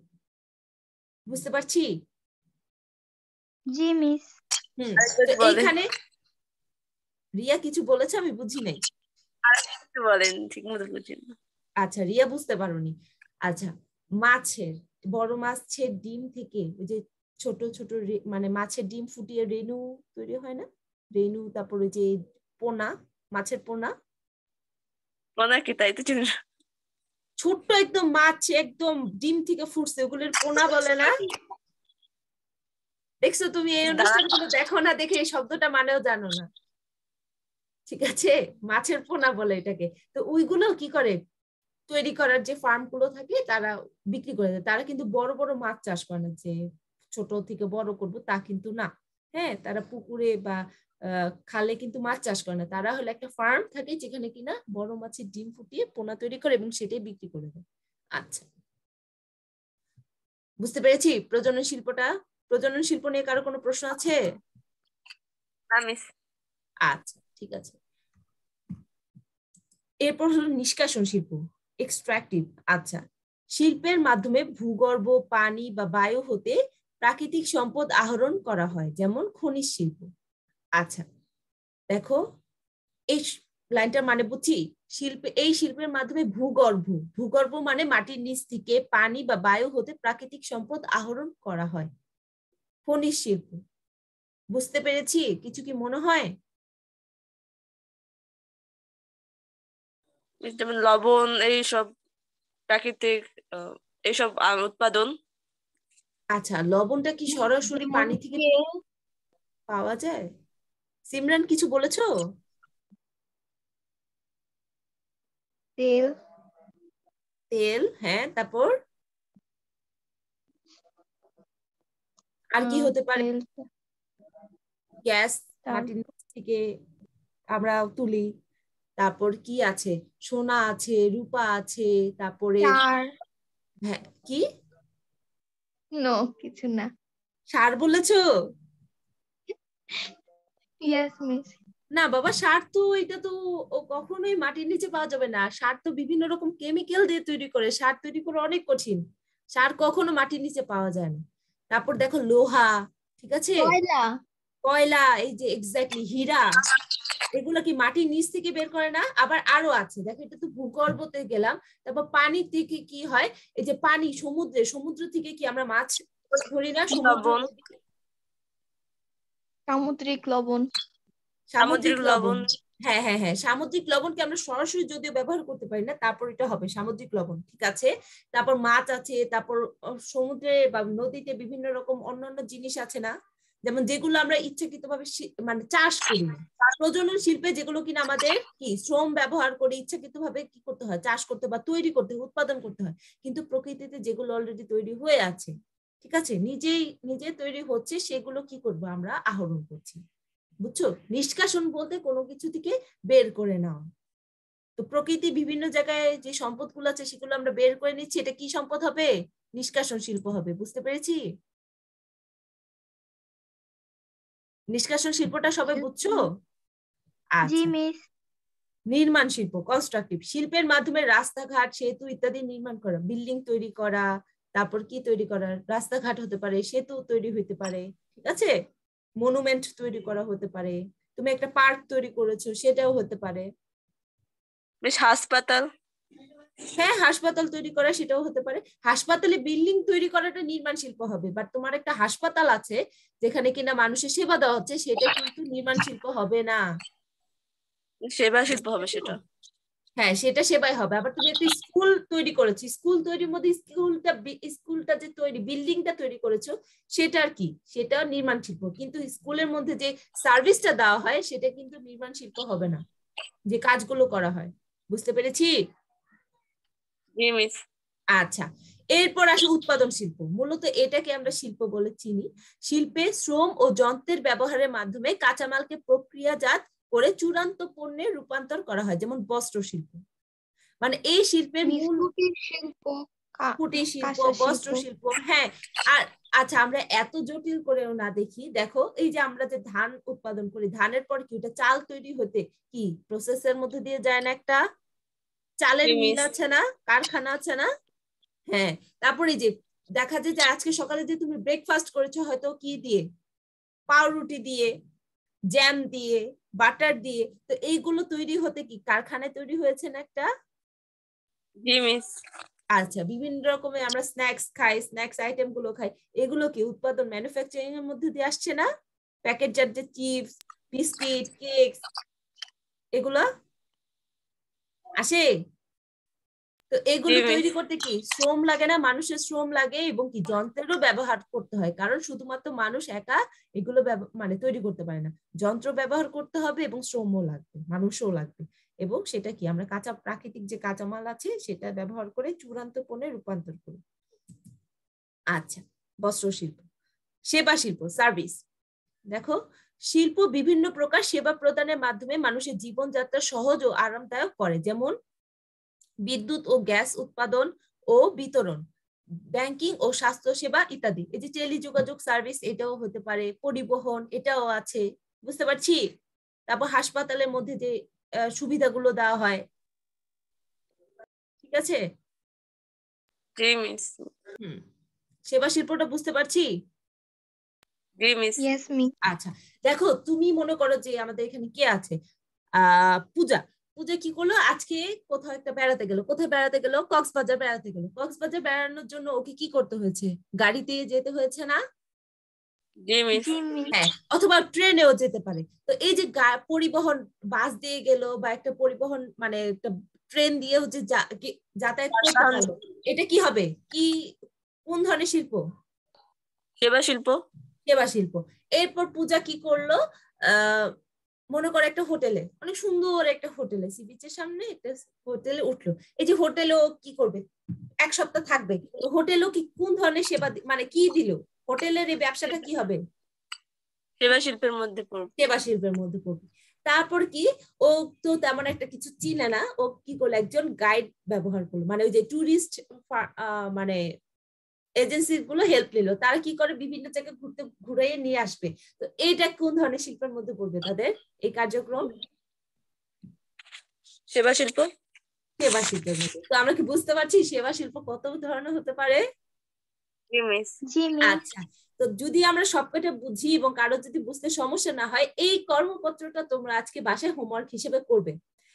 বুঝতে পারছি? জি মিস। তো এইখানে রিয়া কিছু বলেছে, আমি বুঝি নাই। বলেন, ঠিক মতো বুঝি না। আচ্ছা, রিয়া বুঝতে পারোনি। আচ্ছা, মাছের বড় মাছের ডিম থেকে ওই যে ছোট ছোট মানে মাছের ডিম ফুটিয়ে রেণু তৈরি হয় না, রেণু, তারপরে যে পোনা, মাছের পোনা, পোনা কি? তাই তো চিনি না। ছোট্ট একদম মাছ একদম ডিম থেকে ফুটছে, ওগুলোর পোনা বলে না? দেখছো তুমি? এই অনুষ্ঠানগুলো দেখো না দেখে এই শব্দটা মানেও জানো না, ঠিক আছে? মাছের পোনা বলে এটাকে। তো ওইগুলো কি করে, তৈরি করার যে ফার্ম গুলো থাকে তারা বিক্রি করে দেয়। তারা কিন্তু বড় বড় মাছ চাষ করে না, যে ছোট থেকে বড় করবো তা কিন্তু না। হ্যাঁ, তারা পুকুরে বা খালে কিন্তু মাছ চাষ করে না, তারা হলো একটা ফার্ম থাকে যেখানে কিনা বড় মাছের ডিম ফুটিয়ে পোনা তৈরি করে এবং সেটাই বিক্রি করে দেয়। আচ্ছা, বুঝতে পেরেছি প্রজনন শিল্পটা। প্রজনন শিল্প নিয়ে কারো কোনো প্রশ্ন আছে? আচ্ছা, ঠিক আছে। এরপর হলো নিষ্কাশন শিল্প, এক্সট্রাকটিভ। আচ্ছা, শিল্পের মাধ্যমে ভূগর্ভ, পানি বা বায়ু হতে প্রাকৃতিক সম্পদ আহরণ করা হয়, যেমন খনিজ শিল্প। আচ্ছা, দেখো এই লাইনটার মানে বুঝছি। এই শিল্পের মাধ্যমে ভূগর্ভ, ভূগর্ভ মানে মাটির নিচ থেকে পানি বা বায়ু হতে প্রাকৃতিক সম্পদ আহরণ করা হয়। খনিজ শিল্প, বুঝতে পেরেছি? কিছু কি মনে হয়? যেমন লবণ, এইসব প্রাকৃতিক এইসব উৎপাদন। আচ্ছা, লবণটা কি সরাসরি পানি থেকে পাওয়া যায়? সিমরান কিছু বলেছো? তেল। তেল, হ্যাঁ, তারপর আর কি হতে পারে? গ্যাস, মাটির নিচ থেকে আমরা তুলি। তারপর কি আছে? সোনা আছে, রূপা আছে, তারপরে হ্যাঁ, কি? নো, কিছু না। সার বলেছো? Yes miss. না বাবা, সার তো এটা তো কখনোই মাটির নিচে পাওয়া যাবে না। সার তো বিভিন্ন রকম কেমিক্যাল দিয়ে তৈরি করে, সার তৈরি করা অনেক কঠিন। সার কখনো মাটির নিচে পাওয়া যায় না। তারপর দেখো লোহা, ঠিক আছে, কয়লা, এই যে এক্স্যাক্টলি হীরা, এগুলো কি মাটির নিচ থেকে বের করে না? আবার আরো আছে, দেখো এটা তো ভূগর্ভতে গেলাম। তারপর পানি থেকে কি হয়, এই যে পানি, সমুদ্র থেকে কি আমরা মাছ ধরি না? সামুদ্রিক লবণ। সামুদ্রিক লবণ, হ্যাঁ হ্যাঁ হ্যাঁ, সামুদ্রিক লবণকে আমরা সরাসরি যদিও ব্যবহার করতে পারি না, তারপর এটা হবে সামুদ্রিক লবণ, ঠিক আছে? তারপর মাছ আছে, তারপর সমুদ্রে বা নদীতে বিভিন্ন রকম অন্যান্য জিনিস আছে না, যেমন যেগুলো আমরা ইচ্ছাকৃতভাবে মানে চাষ করি না। প্রজনন শিল্পে যেগুলো কিনা আমাদের কি শ্রম ব্যবহার করে ইচ্ছাকৃতভাবে কি করতে হয়, চাষ করতে বা তৈরি করতে, উৎপাদন করতে হয়। কিন্তু প্রকৃতিতে যেগুলো অলরেডি তৈরি হয়ে আছে, ঠিক আছে, নিজে তৈরি হচ্ছে, সেগুলো কি করবো আমরা, আহরণ করছি। বুঝছো? নিষ্কাশন বলতে কোনো কিছু থেকে বের করে নাও। তো প্রকৃতি বিভিন্ন জায়গায় যে সম্পদগুলো আছে সেগুলো আমরা বের করে নিচ্ছি, এটা কি সম্পদ হবে? নিষ্কাশন শিল্প হবে। বুঝতে পেরেছি? নিষ্কাশন শিল্পটা সবাই বুঝছো? জি আচ্ছা। মিস। নির্মাণ শিল্প, কনস্ট্রাকটিভ, শিল্পের মাধ্যমে রাস্তাঘাট, সেতু ইত্যাদি নির্মাণ করা, বিল্ডিং তৈরি করা, তারপর কি তৈরি করা, রাস্তাঘাট হতে পারে, সেতু তৈরি হতে পারে, ঠিক আছে, মনুমেন্ট তৈরি করা হতে পারে, তুমি একটা পার্ক তৈরি করেছো সেটাও হতে পারে। বেশ হাসপাতাল, হ্যাঁ হাসপাতাল তৈরি করা সেটাও হতে পারে। হাসপাতালে বিল্ডিং তৈরি করাটা নির্মাণ শিল্প হবে, বাট তোমার একটা হাসপাতাল আছে যেখানে কিনা মানুষের সেবা দেওয়া হচ্ছে, সেটা কিন্তু নির্মাণ শিল্প হবে না। সেবা শিল্প হবে সেটা। হ্যাঁ সেটা সেবাই হবে। আবার তুমি একটা স্কুল তৈরি করেছো, স্কুল তৈরির মধ্যে স্কুলটা যে তৈরি, বিল্ডিংটা তৈরি করেছো, সেটা আর কি, সেটা নির্মাণ শিল্প। কিন্তু স্কুলের মধ্যে যে সার্ভিসটা দেওয়া হয় সেটা কিন্তু নির্মাণ শিল্প হবে না, যে কাজগুলো করা হয়। বুঝতে পেরেছি? জি মিস। আচ্ছা, এরপর আসে উৎপাদন শিল্প। মূলত এটাকে আমরা শিল্প বলে চিনি। শিল্পে শ্রম ও যন্ত্রের ব্যবহারের মাধ্যমে কাঁচামালকে প্রক্রিয়াজাত করে চূড়ান্ত পণ্যে রূপান্তর করা হয়, যেমন বস্ত্র শিল্প। মানে এই শিল্পের মূল কুটির শিল্প, কুটির শিল্প, কাঁসা বস্ত্র শিল্প। শিল্প। হ্যাঁ, আর আচ্ছা আমরা এত জটিল করেও না দেখি। দেখো এই যে আমরা যে ধান উৎপাদন করি, ধানের পর কি ওটা চাল তৈরি হতে কি প্রসেসের মধ্যে দিয়ে যায় না, একটা চালের জি মিল মিস। আছে না, কারখানা আছে না? হ্যাঁ, তারপরে যে দেখা যায় যে আজকে সকালে যে তুমি ব্রেকফাস্ট করেছো হয়তো কি দিয়ে, পাউরুটি দিয়ে, জ্যাম দিয়ে, বাটার দিয়ে, তো এইগুলো তৈরি হতে কি কারখানায় তৈরি হয়েছে না একটা? জি মিস। আচ্ছা, বিভিন্ন রকমের আমরা স্ন্যাক্স খাই, স্ন্যাক্স আইটেম গুলো খাই, এগুলো কি উৎপাদন ম্যানুফ্যাকচারিং এর মধ্যে দিয়ে আসছে না? প্যাকেটজাত যে চিপস, বিস্কিট, কেক, এগুলো আসে। তো এগুলো তৈরি করতে কি শ্রম লাগে না? মানুষের শ্রম লাগে, এবং কি যন্ত্রেরও ব্যবহার করতে হয়, কারণ শুধুমাত্র মানুষ একা এগুলো মানে তৈরি করতে পারে না, যন্ত্র ব্যবহার করতে হবে এবং শ্রমও লাগবে, মানুষও লাগবে। এবং সেটা কি আমরা প্রাকৃতিক যে কাঁচামাল আছে সেটা ব্যবহার করে চূড়ান্ত পণ্যে রূপান্তর করি। আচ্ছা, বস্ত্র শিল্প। সেবা শিল্প, সার্ভিস। দেখো, শিল্প বিভিন্ন প্রকার সেবা প্রদানের মাধ্যমে মানুষের জীবনযাত্রা সহজ ও আরামদায়ক করে, যেমন বিদ্যুৎ ও গ্যাস উৎপাদন ও বিতরণ, ব্যাংকিং ও স্বাস্থ্য সেবা ইত্যাদি। এই যে টেলিযোগাযোগ সার্ভিস, এটাও হতে পারে, পরিবহন এটাও আছে। বুঝতে পারছি? তারপর হাসপাতালের মধ্যে যে সুবিধাগুলো দেওয়া হয়, ঠিক আছে? জি মিস। সেবা শিল্পটা বুঝতে পারছি? জি মিস। Yes miss. আচ্ছা, দেখো তুমি মনে করো যে আমাদের এখানে কে আছে, পূজা। পূজা কি করলো আজকে, কোথাও একটা বেড়াতে গেল। কোথায় বেড়াতে গেল? কক্সবাজার বেড়াতে গেল। কক্সবাজার বেড়ানোর জন্য ওকে কি করতে হয়েছে? গাড়িতে যেতে হয়েছে না? জি মিস। জি মিস। হ্যাঁ, অথবা ট্রেনেও যেতে পারে। তো এই যে পরিবহন, বাস দিয়ে গেল বা একটা পরিবহন মানে একটা ট্রেন দিয়ে হচ্ছে যাতায়াত করতে পারলো, এটা কি হবে? কি, কোন ধরনের শিল্প? সেবা শিল্প। সেবা শিল্প। এরপর পূজা কি করলো, মনে করে একটা হোটেলে, অনেক সুন্দর একটা হোটেলে, সি বিচের সামনে একটা হোটেলে উঠলো। এই যে হোটেলেও কি করবে, এক সপ্তাহ থাকবে, তো হোটেলও কি কোন ধরনের সেবা মানে কি দিল? হোটেলের এই ব্যবসাটা কি হবে? সেবা শিল্পের মধ্যে পড়বে। সেবা শিল্পের মধ্যে পড়বে। তারপর কি, ও তো তেমন একটা কিছু চিনে না, ও কি করলো, একজন গাইড ব্যবহার করলো, মানে ওই যে টুরিস্ট মানে এজেন্সি গুলো হেল্প নিল, তারা কি করে বিভিন্ন জায়গায় ঘুরে নিয়ে আসবে। তো এইটা কোন ধরনের শিল্পের মধ্যে পড়বে তাদের এই কার্যক্রম? সেবা শিল্প। সেবা শিল্পের মধ্যে। তো আমরা কি বুঝতে পারছি সেবা শিল্প কত ধরনের হতে পারে? জি মিস। জি মিস। আচ্ছা, তো যদি আমরা সবকটা বুঝি এবং কারো যদি বুঝতে সমস্যা না হয়, এই কর্মপত্রটা তোমরা আজকে বাসায় হোমওয়ার্ক হিসেবে করবে।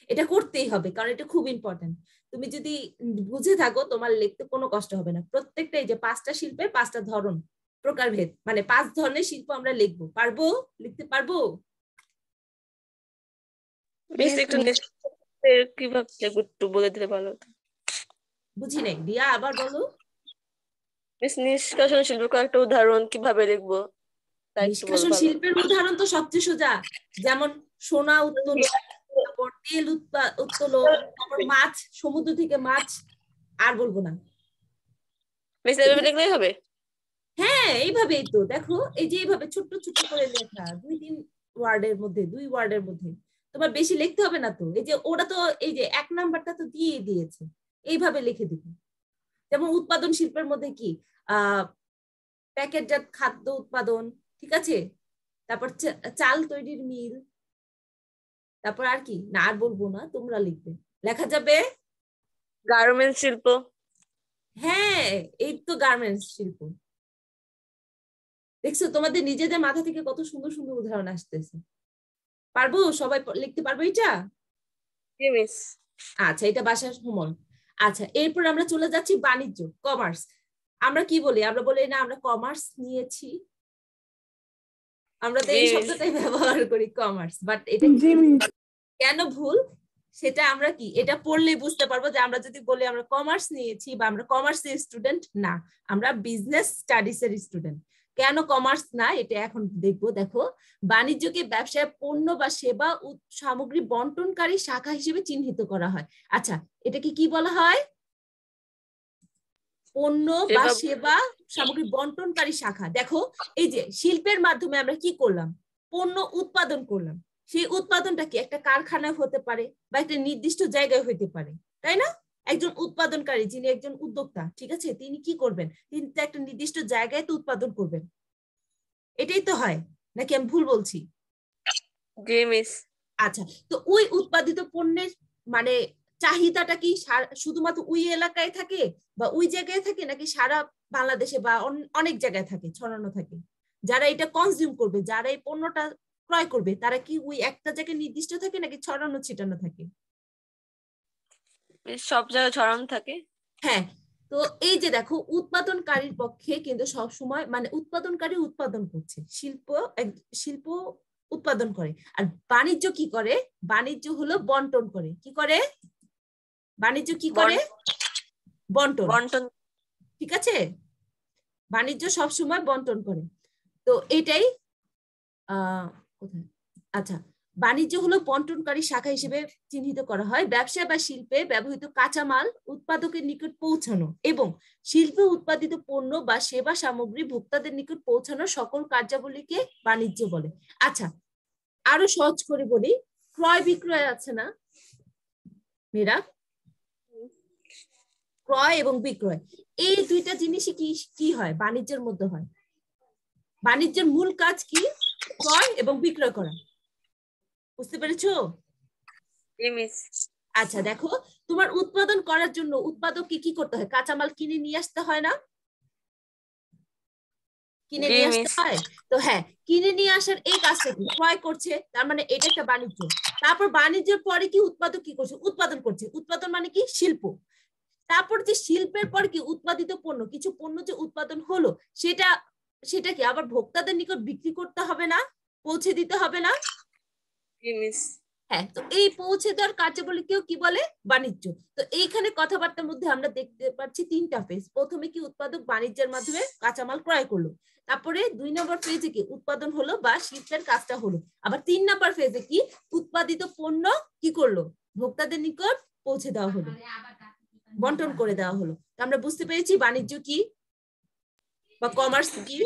এটা করতেই হবে, কারণ এটা খুব ইম্পর্টেন্ট। তুমি যদি বুঝে থাকো তোমার লিখতে কোনো কষ্ট হবে না। প্রত্যেকটা এই যে 5টা শিল্পের 5টা ধরন, প্রকারভেদ, মানে 5 ধরনের শিল্প আমরা লিখবো, পারবো? লিখতে পারবো? মিস একটু কিভাবে লিখবো একটু বলে দিলে ভালো হতো। বুঝি নাই, দিয়া আবার বলো। মিস নিষ্কাশন শিল্পের কয়েকটা উদাহরণ কিভাবে লিখবো তাই একটু বলো নিষ্কাশন ভালো। শিল্পের উদাহরণ তো সবচেয়ে সোজা, যেমন সোনা উত্তোলন, তারপর তেল উত্তোলন, তারপর মাছ, সমুদ্র থেকে মাছ, আর বলবো না। মিস এভাবে লিখলেই হবে? হ্যাঁ, এইভাবেই তো দেখো, এই যে এইভাবে ছোট্ট ছোট্ট করে লেখা, 2-3 ওয়ার্ডের মধ্যে, 2 ওয়ার্ডের মধ্যে, তোমার বেশি লিখতে হবে না তো, এই যে ওরা তো এই যে 1 নাম্বারটা তো দিয়ে দিয়েছে, এইভাবে লিখে দিবে। যেমন উৎপাদন শিল্পের মধ্যে কি প্যাকেটজাত খাদ্য উৎপাদন, ঠিক আছে, তারপর চাল তৈরির মিল, তারপর আর কি না আর বলবো না, তোমরা লিখবে, লেখা যাবে। গার্মেন্টস শিল্প। হ্যাঁ, এই তো গার্মেন্টস শিল্প। দেখছো তোমাদের নিজেদের মাথা থেকে কত সুন্দর সুন্দর উদাহরণ আসতেছে। পারবো? সবাই লিখতে পারবো এটা? আচ্ছা, এটা বাসার হোমওয়ার্ক। আচ্ছা, এরপর আমরা চলে যাচ্ছি বাণিজ্য, কমার্স। আমরা কি বলি? আমরা বলি না আমরা কমার্স নিয়েছি, আমরা তো এই শব্দটাই ব্যবহার করি কমার্স, বাট এটা কেন ভুল সেটা আমরা কি এটা পড়লেই বুঝতে পারবো যে আমরা যদি বলি আমরা কমার্স নিয়েছি বা আমরা কমার্সের স্টুডেন্ট না, আমরা বিজনেস স্টাডিজ এর স্টুডেন্ট। কেন কমার্স না এটা এখন দেখবো। দেখো, বাণিজ্যকে ব্যবসায় পণ্য বা সেবা সামগ্রী বন্টনকারী শাখা হিসেবে চিহ্নিত করা হয়। আচ্ছা, এটাকে কি বলা হয়? পণ্য বা সেবা সামগ্রী বন্টনকারী শাখা। দেখো, এই যে শিল্পের মাধ্যমে আমরা কি করলাম? পণ্য উৎপাদন করলাম। সেই উৎপাদনটা কি একটা কারখানায় হতে পারে বা একটা নির্দিষ্ট জায়গায় হইতে পারে, তাই না? একজন উৎপাদনকারী যিনি একজন উদ্যোক্তা, ঠিক আছে, তিনি কি করবেন? তিনি তো একটা নির্দিষ্ট জায়গায় তো উৎপাদন করবেন, এটাই তো হয় নাকি আমি ভুল বলছি? আচ্ছা, তো ওই উৎপাদিত পণ্যের মানে চাহিদাটা কি শুধুমাত্র ওই এলাকায় থাকে বা ওই জায়গায় থাকে, নাকি সারা বাংলাদেশে বা অনেক জায়গায় থাকে, ছড়ানো থাকে? যারা এটা কনজিউম করবে, যারা এই পণ্যটা ক্রয় করবে, তারা কি ওই একটা জায়গায় নির্দিষ্ট থাকে নাকি ছড়ানো ছিটানো থাকে? সব জায়গায় ছড়ানো থাকে। হ্যাঁ, তো এই যে দেখো, উৎপাদনকারীর পক্ষে কিন্তু সব সময় মানে উৎপাদনকারী উৎপাদন করছে, শিল্প উৎপাদন করে। আর বাণিজ্য কি করে? বাণিজ্য হলো বন্টন করে। কি করে বাণিজ্য? কি করে? বন্টন। ঠিক আছে, বাণিজ্য সবসময় বন্টন করে। তো এটাই কোথায়? আচ্ছা, বাণিজ্য হলো বন্টনকারী শাখা হিসেবে চিহ্নিত করা হয়। ব্যবসা বা শিল্পে ব্যবহৃত কাঁচামাল উৎপাদকের নিকট পৌঁছানো এবং শিল্পে উৎপাদিত পণ্য বা সেবা সামগ্রী ভোক্তাদের নিকট পৌঁছানো সকল কার্যাবলীকে বাণিজ্য বলে। আচ্ছা, আরো সহজ করে বলি, ক্রয় বিক্রয় আছে না মেয়েরা? ক্রয় এবং বিক্রয়, এই দুইটা জিনিসই কি হয়? বাণিজ্যের মধ্যে হয়। বাণিজ্যের মূল কাজ কি? ক্রয় এবং বিক্রয় করা। বুঝতে পেরেছো? আচ্ছা, দেখো, তোমার উৎপাদন করার জন্য উৎপাদককে কি করতে হয়? কাঁচামাল কিনে নিয়ে আসতে হয় না? কিনে নিয়ে আসতে হয়। তো হ্যাঁ, কিনে নিয়ে আসার এই কাজটা কি? ক্রয় করছে, তার মানে এটা একটা বাণিজ্য। তারপর বাণিজ্যের পরে কি উৎপাদক কি করছে? উৎপাদন করছে। উৎপাদন মানে কি? শিল্প। তারপর যে শিল্পের পর কি উৎপাদিত পণ্য, কিছু পণ্য যে উৎপাদন হলো, সেটা কি আবার ভোক্তাদের নিকট বিক্রি করতে হবে না? পৌঁছে দিতে হবে না? হ্যাঁ, তো এই পৌঁছে দেওয়ার কার্যাবলীকেও কি বলে? বাণিজ্য। তো এইখানে কথাবার্তার মধ্যে আমরা দেখতে পাচ্ছি 3টা ফেজ। প্রথমে কি উৎপাদক বাণিজ্যের মাধ্যমে কাঁচামাল ক্রয় করলো, তারপরে 2 নম্বর ফেজে কি উৎপাদন হলো বা শিল্পের কাজটা হলো, আবার 3 নম্বর ফেজে কি উৎপাদিত পণ্য কি করলো? ভোক্তাদের নিকট পৌঁছে দেওয়া হলো, বন্টন করে দেওয়া হলো। আমরা বুঝতে পেরেছি বাণিজ্য কি বা কমার্স কি।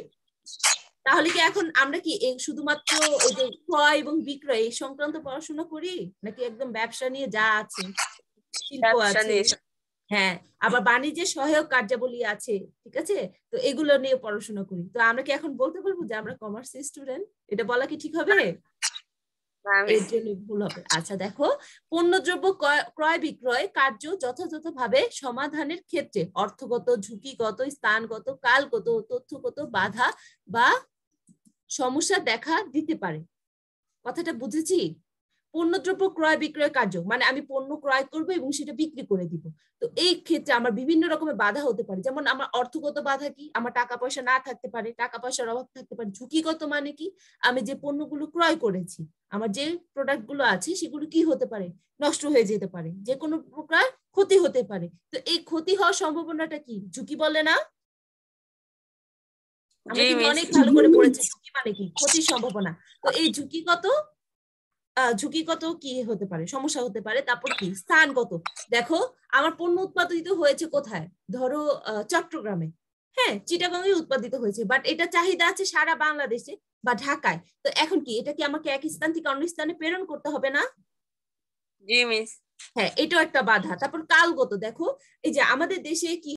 তাহলে কি এখন আমরা কি শুধুমাত্র ওই যে ক্রয় এবং বিক্রয় এই সংক্রান্ত পড়াশোনা করি, নাকি একদম ব্যবসা নিয়ে যা আছে, শিল্প আছে, হ্যাঁ, আবার বাণিজ্যের সহায়ক কার্যাবলী আছে, ঠিক আছে, তো এগুলো নিয়ে পড়াশোনা করি? তো আমরা কি এখন বলতে পারবো যে আমরা কমার্স স্টুডেন্ট? এটা বলা কি ঠিক হবে? এর জন্য ভুল হবে। আচ্ছা, দেখো, পণ্যদ্রব্য ক্রয় বিক্রয় কার্য যথাযথভাবে সমাধানের ক্ষেত্রে অর্থগত, ঝুঁকিগত, স্থানগত, কালগত, তথ্যগত বাধা বা সমস্যা দেখা দিতে পারে। কথাটা বুঝেছি? পণ্যদ্রব্য ক্রয় বিক্রয় কার্য মানে আমি পণ্য ক্রয় করব এবং সেটা বিক্রি করে দিব। তো এই ক্ষেত্রে আমার বিভিন্ন রকমের বাধা হতে পারে। যেমন আমার অর্থগত বাধা কি? আমার টাকা পয়সা না থাকতে পারে, টাকা পয়সার অভাব থাকতে পারে। ঝুঁকিগত মানে কি? আমি যে পণ্যগুলো ক্রয় করেছি, আমার যে প্রোডাক্ট গুলো আছে সেগুলো কি হতে পারে? নষ্ট হয়ে যেতে পারে, যে কোনো প্রকার ক্ষতি হতে পারে। তো এই ক্ষতি হওয়ার সম্ভাবনাটা কি? ঝুঁকি বলে না? আমরা কিন্তু অনেক ভালো করে পড়েছি ঝুঁকি মানে কি, ক্ষতির সম্ভাবনা। তো এই ঝুঁকিগত কি হতে পারে? সমস্যা হতে পারে। তারপর কি? স্থানগত। দেখো, আমার পণ্য উৎপাদিত হয়েছে কোথায়? ধরো চট্টগ্রামে, হ্যাঁ, চিটাগাংয়ে উৎপাদিত হয়েছে, বাট এটা চাহিদা আছে সারা বাংলাদেশে, বা ঢাকায়, তো এখন কি এটা কি আমাকে এক স্থান থেকে অন্য স্থানে প্রেরণ করতে হবে না? জি মিস। হ্যাঁ, এটাও একটা বাধা। তারপর কালগত, দেখো এই যে আমাদের দেশে কি